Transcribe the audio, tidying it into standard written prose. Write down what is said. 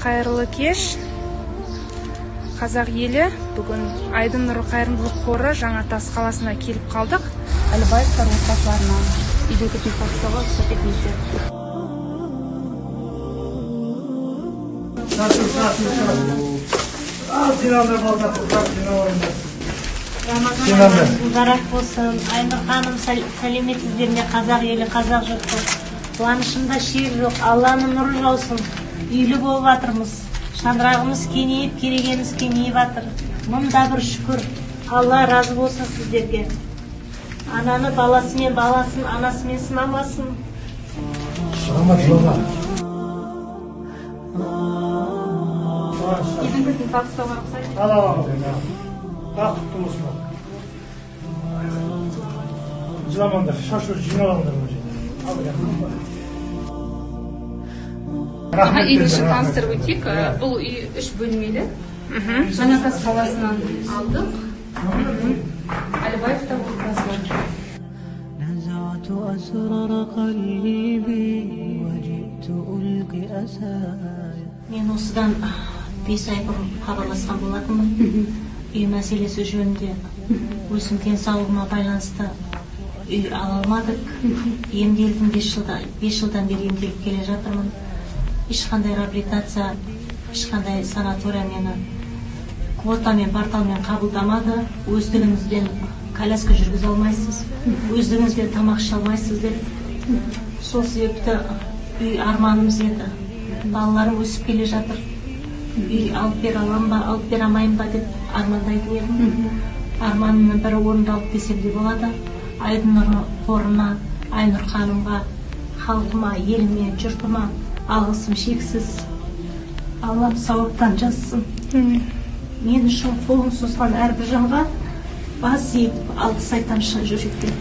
Қайырлы кеш, қазақ елі. Бүгін Айдын Нұры қайырымдылық қоры Жаңатас қаласына келіп қалдық. Әлібаевтар отбасыларына үйдің кілтін тапсыруға рұқсат етіңіздер. Рамазан мұбарак болсын. Айнұр ханым, сәлеметсіздер ме? Қазақ елі, қазақ жұрты. Қуанышымда шек жоқ. Алланың нұры жаусын. Үйлі болып жатырмыз. Шаңырағымыз кеңейіп, керегеміз кеңейіп жатыр. Мыңда бір шүкір. Алла разы болсын сіздерге. Ананы баласымен баласын, анасымен сынамасын. Үйдің кілтін тапсыруға рұқсат етіңіздер. Бақытты болсын. Жыламаңдар, шашу жиналаңдар. Үйдің таныстырып өтейік. Бұл үй 3 бөлмелі. Жаңатас қаласынан алдық. Әлібаевтар отбасылары. Мен осыдан 5 ай бұрын хабарласқан болатынмын. Үй мәселесі жөнінде өзім денсаулығыма байланысты үй ала алмадық. Емделдім 5 жылдан бері емделіп келе жатырмын. Ешқандай реабилитация, ешқандай санатория мені квотамен, порталмен қабылдамады. Өздігіңізден коляска жүргізе алмайсыз, өздігіңізден тамақ іше алмайсыз деп. Сол себепті үй арманымыз еді. Балаларым өсіп келе жатыр. Үй алып бер алам ба, алып бер алмайым ба деп армандайтын едім. Арманымның бірі орындалып десем де болады. Айдын Нұры қорына, Айнұр ханымға, халқыма, еліме, жұртыма алғысым шексіз. Аллам сауаптан жазсын. Мен үшін қолын созған әрбір жанға бас иіп алғыс айтамын шын жүректен.